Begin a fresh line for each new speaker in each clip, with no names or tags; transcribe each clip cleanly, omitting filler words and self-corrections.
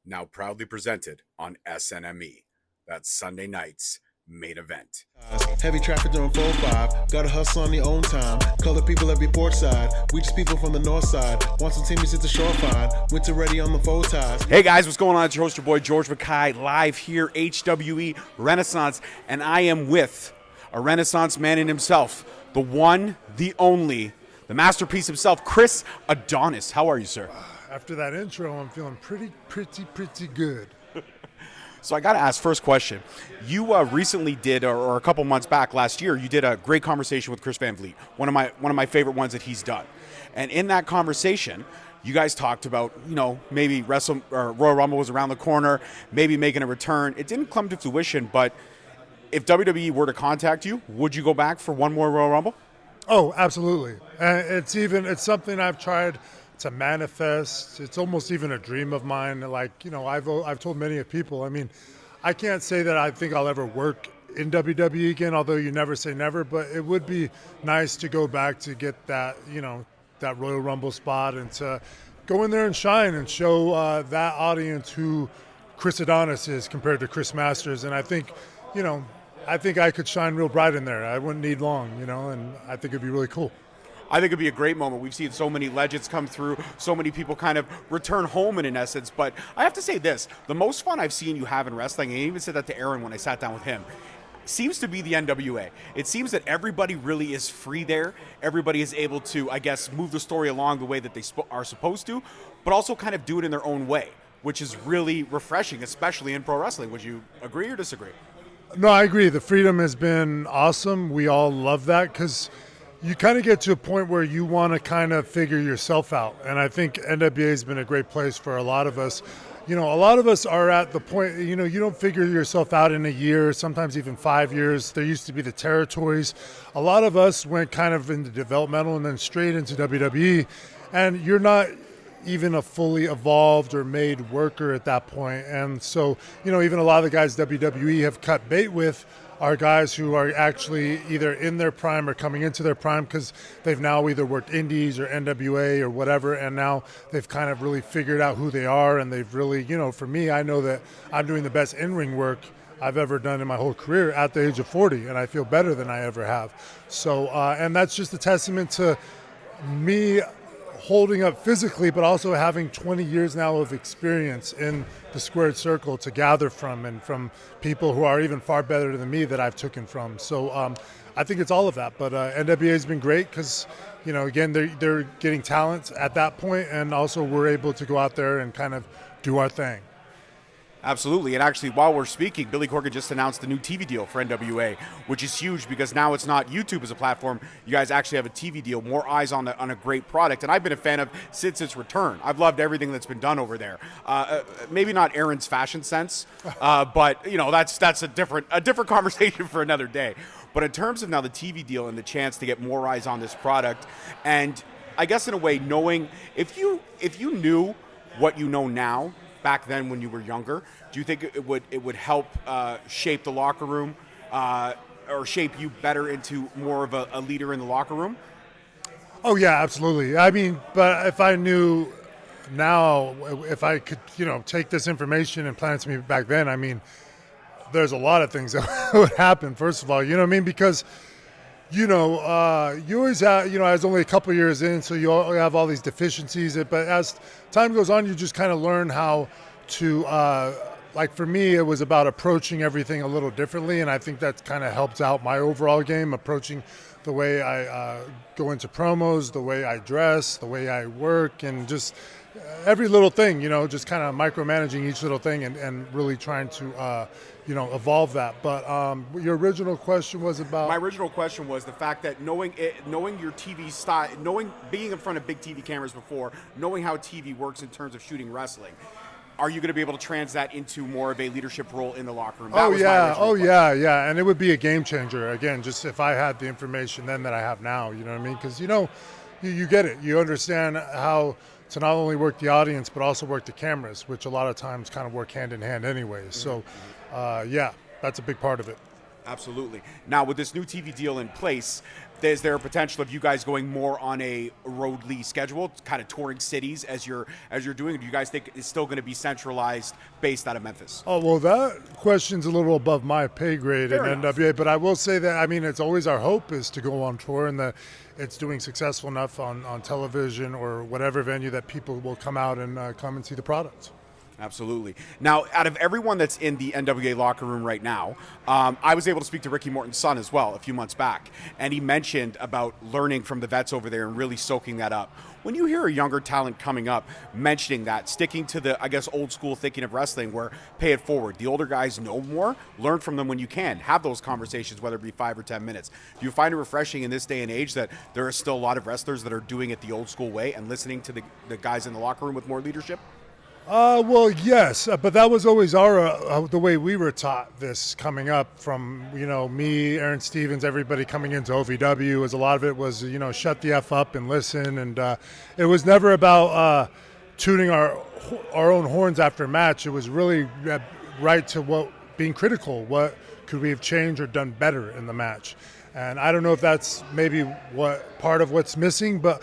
now proudly presented on SNME. That's Sunday night's main event.
Heavy traffic during 4-5. Gotta hustle on your own time. Color people every port side. We just people from the north side. Want some teammates at the shore fine. Winter ready on the foe ties.
Hey guys, what's going on? It's your host, your boy George Mackay, live here, HWE Renaissance. And I am with a Renaissance man in himself, the one, the only, the masterpiece himself, Chris Adonis. How are you, sir?
After that intro, I'm feeling pretty good.
So I got to ask, first question. You recently did, or a couple months back last year, you did a great conversation with Chris Van Vliet, one of my favorite ones that he's done. And in that conversation, you guys talked about, maybe Royal Rumble was around the corner, maybe making a return. It didn't come to fruition, but if WWE were to contact you, would you go back for one more Royal Rumble?
Oh, absolutely. And it's something I've tried to manifest. It's almost even a dream of mine. I've told many people, I can't say that I think I'll ever work in WWE again, although you never say never, but it would be nice to go back to get that, that Royal Rumble spot and to go in there and shine and show that audience who Chris Adonis is compared to Chris Masters. And I think I could shine real bright in there. I wouldn't need long, and I think it'd be really cool.
I think it'd be a great moment. We've seen so many legends come through, so many people kind of return home in essence. But I have to say this, the most fun I've seen you have in wrestling, and I even said that to Aaron when I sat down with him, seems to be the NWA. It seems that everybody really is free there. Everybody is able to, I guess, move the story along the way that they are supposed to, but also kind of do it in their own way, which is really refreshing, especially in pro wrestling. Would you agree or disagree?
No, I agree. The freedom has been awesome. We all love that because you kind of get to a point where you want to kind of figure yourself out. And I think NWA has been a great place for a lot of us. A lot of us are at the point, you don't figure yourself out in a year, sometimes even 5 years. There used to be the territories. A lot of us went kind of into developmental and then straight into WWE. And you're not even a fully evolved or made worker at that point. And so, even a lot of the guys WWE have cut bait with are guys who are actually either in their prime or coming into their prime because they've now either worked indies or NWA or whatever, and now they've kind of really figured out who they are, and they've really, for me, I know that I'm doing the best in-ring work I've ever done in my whole career at the age of 40, and I feel better than I ever have. So, and that's just a testament to me holding up physically, but also having 20 years now of experience in the squared circle to gather from, and from people who are even far better than me that I've taken from. So I think it's all of that. But NWA has been great because, again, they're getting talent at that point, and also we're able to go out there and kind of do our thing.
Absolutely. And actually, while we're speaking, Billy Corgan just announced the new TV deal for NWA, which is huge because now it's not YouTube as a platform. You guys actually have a TV deal, more eyes on a great product. And I've been a fan of since its return. I've loved everything that's been done over there. Maybe not Aaron's fashion sense, but that's a different conversation for another day. But in terms of now the TV deal and the chance to get more eyes on this product, and I guess in a way knowing if you knew what you know now back then when you were younger, do you think it would help shape the locker room or shape you better into more of a leader in the locker room?
Oh, yeah, absolutely. But if I knew now, if I could, take this information and plan it to me back then, there's a lot of things that would happen, first of all, because you always have, I was only a couple of years in, so you have all these deficiencies. But as time goes on, you just kind of learn how to, like for me, it was about approaching everything a little differently. And I think that's kind of helped out my overall game, approaching the way I go into promos, the way I dress, the way I work, and just every little thing, just kind of micromanaging each little thing and really trying to, evolve that. But your original question was about?
My original question was the fact that knowing your TV style, being in front of big TV cameras before, knowing how TV works in terms of shooting wrestling, are you going to be able to translate that into more of a leadership role in the locker room?
Yeah. And it would be a game changer, again, just if I had the information then that I have now, you know what I mean? Because, you get it. You understand how to not only work the audience, but also work the cameras, which a lot of times kind of work hand in hand anyways. So, that's a big part of it.
Absolutely. Now, with this new TV deal in place, is there a potential of you guys going more on a roadly schedule, kind of touring cities as you're doing? Or do you guys think it's still going to be centralized, based out of Memphis?
Oh, well, that question's a little above my pay grade
Fair
in
enough.
NWA, but I will say that, I mean, it's always our hope is to go on tour and that it's doing successful enough on television or whatever venue that people will come out and come and see the product.
Absolutely. Now, out of everyone that's in the NWA locker room right now, I was able to speak to Ricky Morton's son as well a few months back, and he mentioned about learning from the vets over there and really soaking that up. When you hear a younger talent coming up mentioning that, sticking to the, I guess, old school thinking of wrestling where pay it forward, the older guys know more, learn from them when you can, have those conversations, whether it be 5 or 10 minutes. Do you find it refreshing in this day and age that there are still a lot of wrestlers that are doing it the old school way and listening to the guys in the locker room with more leadership?
Well, yes, but that was always the way we were taught this coming up from, me, Aaron Stevens, everybody coming into OVW. Was a lot of it was, shut the F up and listen. And it was never about tuning our own horns after a match. It was really right to being critical. What could we have changed or done better in the match? And I don't know if that's maybe part of what's missing, but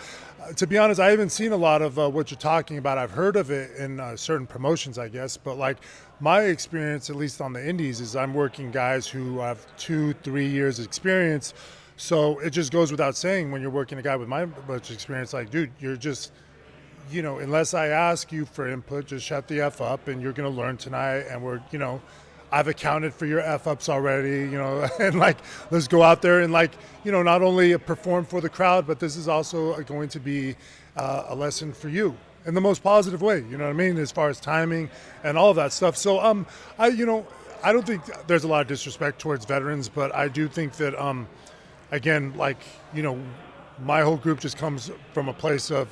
to be honest, I haven't seen a lot of what you're talking about. I've heard of it in certain promotions, I guess. But like my experience, at least on the indies, is I'm working guys who have 2-3 years experience. So it just goes without saying when you're working a guy with my much experience, like, dude, you're just, unless I ask you for input, just shut the F up and you're going to learn tonight. And we're, I've accounted for your F-ups already, and let's go out there and not only perform for the crowd, but this is also going to be a lesson for you in the most positive way, you know what I mean, as far as timing and all of that stuff. So, I don't think there's a lot of disrespect towards veterans, but I do think that, again, my whole group just comes from a place of,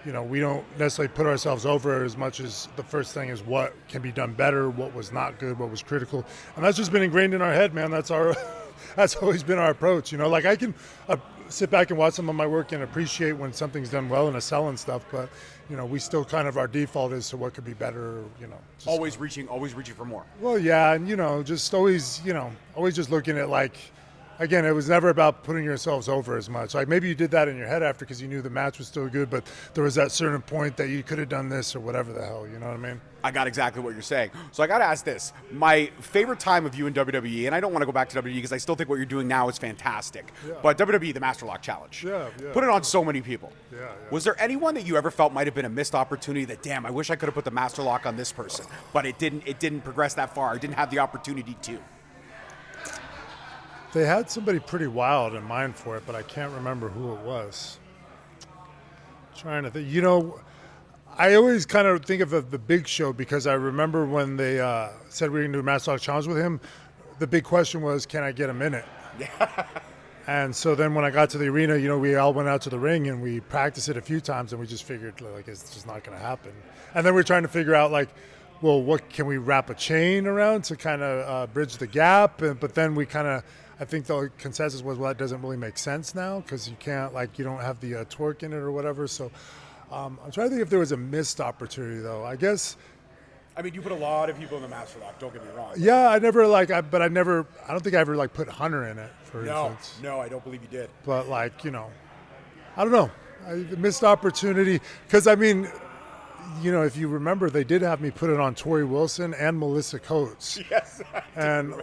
we don't necessarily put ourselves over as much as the first thing is what can be done better, what was not good, what was critical. And that's just been ingrained in our head, man. That's always been our approach. I can sit back and watch some of my work and appreciate when something's done well in a cell and stuff, but, we still kind of, our default is to what could be better,
Always reaching for more.
Well, yeah, and, just always just looking at again, it was never about putting yourselves over as much. Maybe you did that in your head after because you knew the match was still good, but there was that certain point that you could have done this or whatever the hell, you know what I mean?
I got exactly what you're saying. So I got to ask this. My favorite time of you in WWE, and I don't want to go back to WWE because I still think what you're doing now is fantastic, but WWE, the Master Lock Challenge.
Yeah.
Put it on so many people.
Yeah.
Was there anyone that you ever felt might have been a missed opportunity that, damn, I wish I could have put the Master Lock on this person, but it didn't progress that far. I didn't have the opportunity to.
They had somebody pretty wild in mind for it, but I can't remember who it was. Trying to think. I always kind of think of the Big Show because I remember when they said we were going to do a Master Lock Challenge with him, the big question was, can I get a minute? Yeah. And so then when I got to the arena, we all went out to the ring and we practiced it a few times and we just figured, it's just not going to happen. And then we're trying to figure out, well, what can we wrap a chain around to kind of bridge the gap? But then we kind of, I think the consensus was, well, that doesn't really make sense now because you can't, you don't have the torque in it or whatever. So I'm trying to think if there was a missed opportunity, though. I guess.
I mean, you put a lot of people in the Master Lock, don't get me wrong.
Yeah, I don't think I ever, put Hunter in it, for instance.
No, I don't believe you did.
But, I don't know. The missed opportunity, because, if you remember, they did have me put it on Tori Wilson and Melissa Coates.
Yes.
And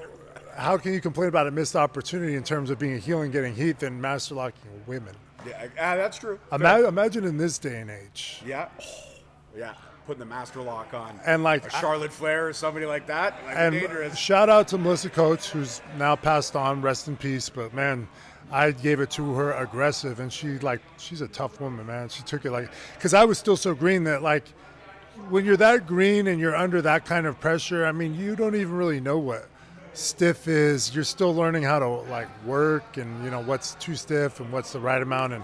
how can you complain about a missed opportunity in terms of being a heel and getting heat than master locking women?
Yeah, that's true.
Imagine in this day and age.
Yeah. Yeah. Putting the Master Lock on.
And
a Charlotte Flair or somebody like that.
And
dangerous.
Shout out to Melissa Coates, who's now passed on, rest in peace. But man, I gave it to her aggressive, and she's a tough woman, man. She took it because I was still so green that when you're that green and you're under that kind of pressure, you don't even really know what stiff is. You're still learning how to work and what's too stiff and what's the right amount.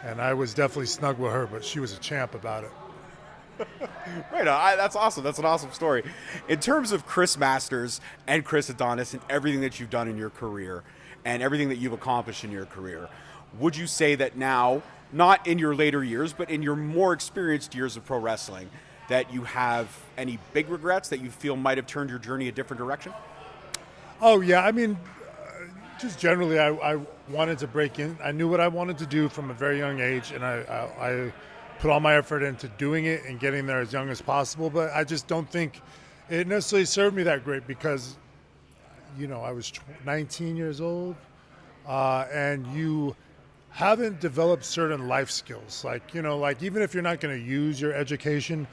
And I was definitely snug with her, but she was a champ about it.
Right, that's awesome. That's an awesome story. In terms of Chris Masters and Chris Adonis and everything that you've done in your career and everything that you've accomplished in your career, would you say that now, not in your later years, but in your more experienced years of pro wrestling, that you have any big regrets that you feel might have turned your journey a different direction?
Oh, yeah. Just generally, I wanted to break in. I knew what I wanted to do from a very young age, and I put all my effort into doing it and getting there as young as possible. But I just don't think it necessarily served me that great because, I was 19 years old, and you haven't developed certain life skills. Like even if you're not going to use your education,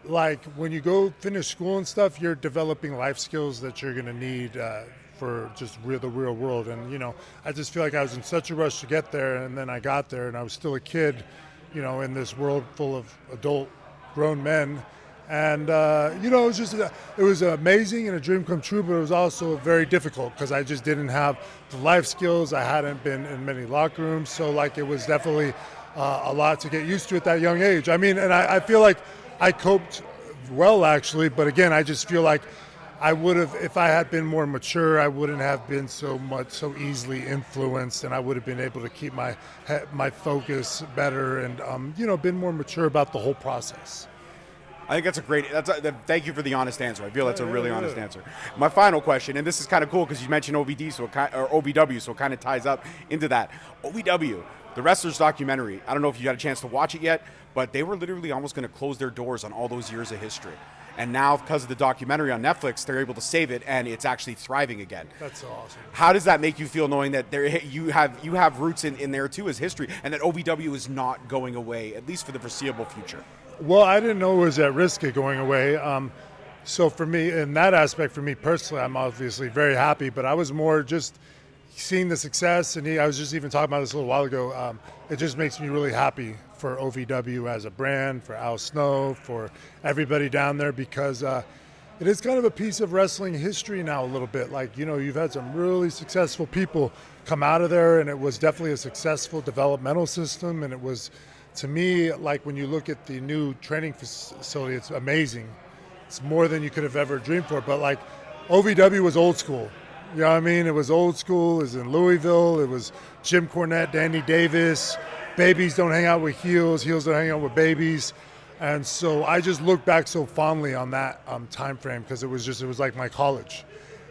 like when you go finish school and stuff, you're developing life skills that you're going to need for just the real world. And, I just feel like I was in such a rush to get there, and then I got there and I was still a kid, in this world full of adult grown men. And, it was amazing and a dream come true, but it was also very difficult because I just didn't have the life skills. I hadn't been in many locker rooms. So it was definitely a lot to get used to at that young age. I mean, and I feel like I coped well, actually, but again, I just feel like I would have, if I had been more mature, I wouldn't have been so easily influenced, and I would have been able to keep my focus better and, been more mature about the whole process.
I think thank you for the honest answer. I feel that's a really honest answer. My final question, and this is kind of cool because you mentioned OVW, so it kind of ties up into that. OVW, the wrestler's documentary, I don't know if you got a chance to watch it yet, but they were literally almost going to close their doors on all those years of history. And now, because of the documentary on Netflix, they're able to save it, and it's actually thriving again.
That's awesome.
How does that make you feel, knowing that you have roots in there too as history, and that OVW is not going away, at least for the foreseeable future?
Well, I didn't know it was at risk of going away. So for me, in that aspect, for me personally, I'm obviously very happy, but I was more just seeing the success, and I was just even talking about this a little while ago. It just makes me really happy for OVW as a brand, for Al Snow, for everybody down there, because it is kind of a piece of wrestling history now a little bit. Like, you've had some really successful people come out of there, and it was definitely a successful developmental system, and it was, to me, like when you look at the new training facility, it's amazing. It's more than you could have ever dreamed for, but like OVW was old school. You know what I mean? It was old school. It was in Louisville. It was Jim Cornette, Danny Davis. Babies don't hang out with heels. Heels don't hang out with babies. And so I just look back so fondly on that time frame because it was like my college.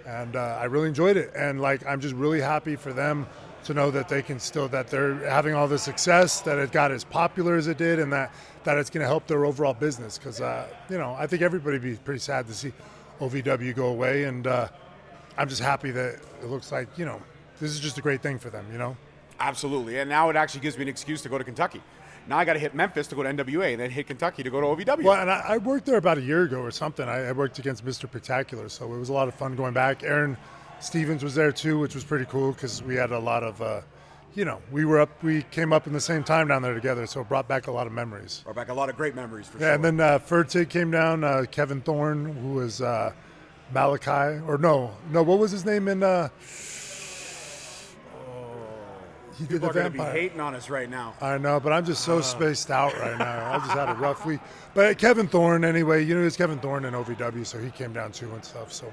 And I really enjoyed it. And I'm just really happy for them to know that that they're having all the success, that it got as popular as it did, and that it's going to help their overall business. Because, I think everybody would be pretty sad to see OVW go away. And I'm just happy that it looks like, this is just a great thing for them,
Absolutely. And now it actually gives me an excuse to go to Kentucky. Now I got to hit Memphis to go to NWA and then hit Kentucky to go to OVW.
Well, and I worked there about a year ago or something. I worked against Mr. Spectacular, so it was a lot of fun going back. Aaron Stevens was there too, which was pretty cool because we had a lot of, we came up in the same time down there together, so it brought back a lot of memories.
Brought back a lot of great memories for sure.
Yeah, and then Fertig came down, Kevin Thorne, who was Malachi, or no, what was his name in... He did
People
the
are going to
vampire.
be hating on us right now.
I know, but I'm just so spaced out right now. I just had a rough week. But Kevin Thorne, anyway, it's Kevin Thorne in OVW, so he came down too and stuff. So,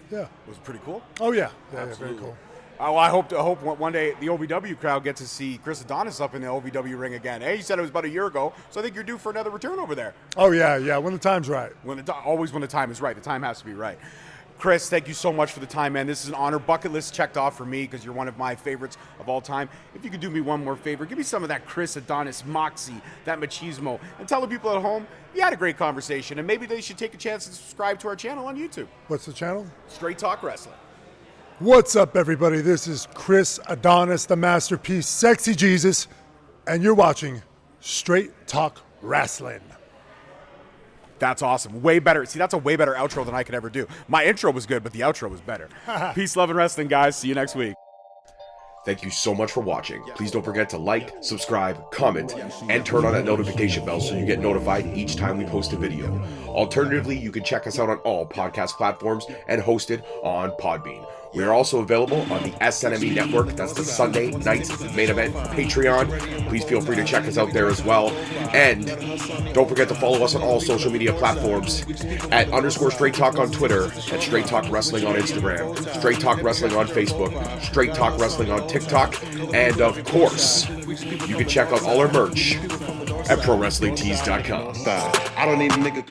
yeah.
It was pretty cool.
Oh, yeah. Yeah,
Absolutely.
very cool.
Well, I hope one day the OVW crowd gets to see Chris Adonis up in the OVW ring again. Hey, you said it was about a year ago, so I think you're due for another return over there.
Oh, yeah, when the time's right.
Always when the time is right. The time has to be right. Chris, thank you so much for the time, man. This is an honor. Bucket list checked off for me because you're one of my favorites of all time. If you could do me one more favor, give me some of that Chris Adonis moxie, that machismo, and tell the people at home you had a great conversation, and maybe they should take a chance to subscribe to our channel on YouTube.
What's the channel?
Straight Talk Wrestling.
What's up, everybody? This is Chris Adonis, the masterpiece, Sexy Jesus, and you're watching Straight Talk Wrestling.
That's awesome. Way better. See, that's a way better outro than I could ever do. My intro was good, but the outro was better. Peace, love, and wrestling, guys. See you next week.
Thank you so much for watching. Please don't forget to like, subscribe, comment, and turn on that notification bell so you get notified each time we post a video. Alternatively, you can check us out on all podcast platforms and hosted on Podbean. We are also available on the SNME network. That's the Sunday Nights Main Event Patreon. Please feel free to check us out there as well. And don't forget to follow us on all social media platforms at _Straight Talk on Twitter, at Straight Talk Wrestling on Instagram, Straight Talk Wrestling on Facebook, Straight Talk Wrestling on TikTok, and of course, you can check out all our merch at ProWrestlingTees.com.
I don't need a nigga.